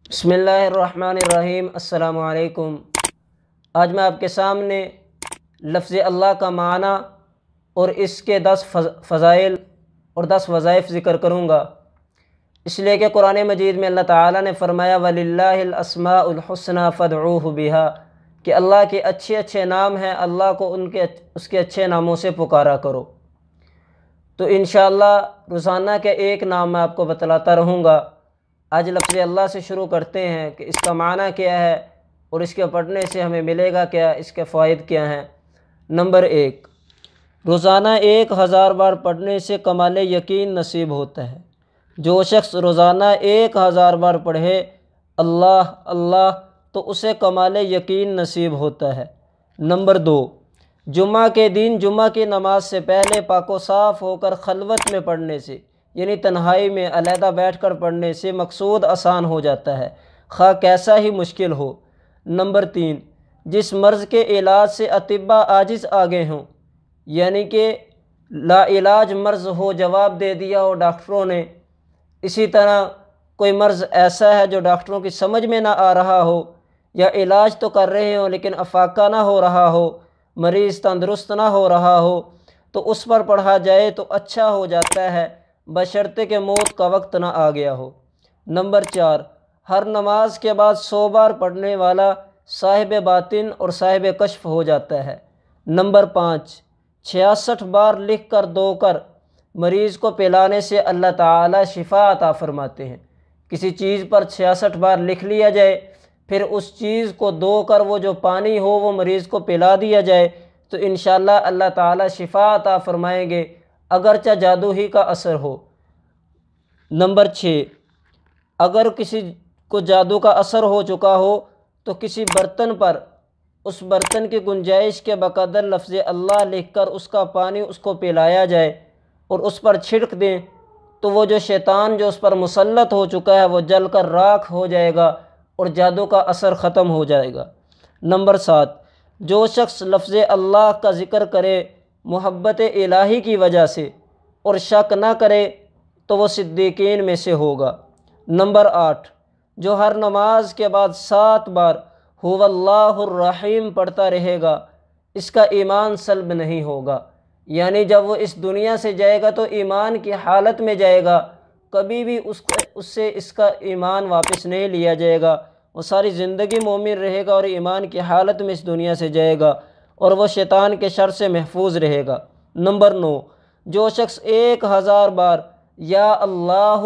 بسم اللہ الرحمن الرحیم۔ السلام علیکم۔ آج میں آپ کے سامنے لفظ اللہ کا معنی اور اس کے 10 فضائل اور 10 وظائف ذکر کروں گا، اس لیے کہ قرآن مجید میں اللہ تعالیٰ نے فرمایا وَلِلَّهِ الْأَسْمَاءُ الْحُسْنَى فَادْعُوهُ بِهَا کہ اللہ کے اچھے اچھے نام ہیں، اللہ کو اس کے اچھے ناموں سے پکارا کرو۔ تو انشاءاللہ روزانہ کے ایک نام میں آپ کو بتلاتا رہوں گا۔ آج لفظ اللہ سے شروع کرتے ہیں کہ اس کا معنی کیا ہے اور اس کے پڑھنے سے ہمیں ملے گا کیا، اس کے فوائد کیا ہیں۔ نمبر 1، روزانہ 1000 بار پڑھنے سے کمال یقین نصیب ہوتا ہے۔ جو شخص روزانہ 1000 بار پڑھے اللہ اللہ تو اسے کمال یقین نصیب ہوتا ہے۔ نمبر 2، جمعہ کے دن جمعہ کی نماز سے پہلے پاک و صاف ہو کر خلوت میں پڑھنے سے، یعنی تنہائی میں علیحدہ بیٹھ کر پڑھنے سے مقصود آسان ہو جاتا ہے، خواہ کیسا ہی مشکل ہو۔ نمبر 3، جس مرض کے علاج سے اطباء عاجز آگے ہوں، یعنی کہ لا علاج مرض ہو جواب دے دیا ہو ڈاکٹروں نے، اسی طرح کوئی مرض ایسا ہے جو ڈاکٹروں کی سمجھ میں نہ آ رہا ہو، یا علاج تو کر رہے ہوں لیکن افاقہ نہ ہو رہا ہو، مریض تندرست نہ ہو رہا ہو، تو اس پر پڑھا جائے تو اچھا ہو جاتا ہے، بشرطے کہ موت کا وقت نہ آ گیا ہو۔ نمبر 4، ہر نماز کے بعد 100 بار پڑھنے والا صاحب باطن اور صاحب کشف ہو جاتا ہے۔ نمبر 5، 66 بار لکھ کر دو کر مریض کو پلانے سے اللہ تعالی شفا عطا فرماتے ہیں۔ کسی چیز پر 66 بار لکھ لیا جائے، پھر اس چیز کو دو کر وہ جو پانی ہو وہ مریض کو پلا دیا جائے تو انشاءاللہ اللہ تعالی شفا عطا فرمائیں گے، اگرچہ جادو ہی کا اثر ہو۔ نمبر 6، اگر کسی کو جادو کا اثر ہو چکا ہو تو کسی برتن پر اس برتن کی گنجائش کے بقدر لفظ اللہ لکھ کر اس کا پانی اس کو پلایا جائے اور اس پر چھڑک دیں تو وہ جو شیطان جو اس پر مسلط ہو چکا ہے وہ جل کر راکھ ہو جائے گا اور جادو کا اثر ختم ہو جائے گا۔ نمبر 7، جو شخص لفظ اللہ کا ذکر کرے محبت الہی کی وجہ سے اور شک نہ کرے تو وہ صدیقین میں سے ہوگا۔ نمبر 8، جو ہر نماز کے بعد 7 بار هو اللہ الرحیم پڑھتا رہے گا، اس کا ایمان سلب نہیں ہوگا، یعنی جب وہ اس دنیا سے جائے گا تو ایمان کی حالت میں جائے گا، کبھی بھی اس سے اس کا ایمان واپس نہیں لیا جائے گا، وہ ساری زندگی مومن رہے گا اور ایمان کی حالت میں اس دنیا سے جائے گا اور وہ شیطان کے شر سے محفوظ رہے گا۔ نمبر 9، جو شخص 1000 بار یا اللہ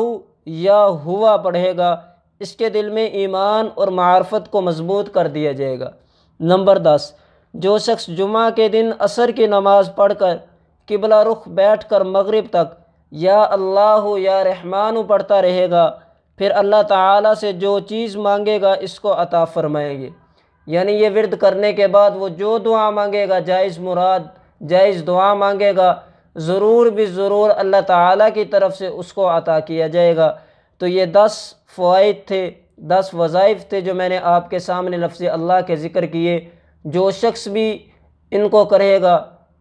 یا ہوا پڑھے گا، اس کے دل میں ایمان اور معرفت کو مضبوط کر دیا جائے گا۔ نمبر 10، جو شخص جمعہ کے دن عصر کی نماز پڑھ کر قبلہ رخ بیٹھ کر مغرب تک یا اللہ یا رحمان پڑھتا رہے گا، پھر اللہ تعالیٰ سے جو چیز مانگے گا اس کو عطا فرمائیں گے، یعنی یہ ورد کرنے کے بعد وہ جو دعا مانگے گا، جائز مراد جائز دعا مانگے گا، ضرور بھی ضرور اللہ تعالیٰ کی طرف سے اس کو عطا کیا جائے گا۔ تو یہ 10 فوائد تھے، 10 وظائف تھے جو میں نے آپ کے سامنے لفظ اللہ کے ذکر کیے۔ جو شخص بھی ان کو کرے گا،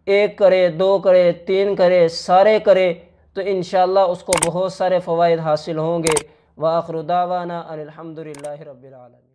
1 کرے 2 کرے 3 کرے سارے کرے تو انشاءاللہ اس کو بہت سارے فوائد حاصل ہوں گے۔ وآخر دعوانا ان الحمد للہ رب العالمین۔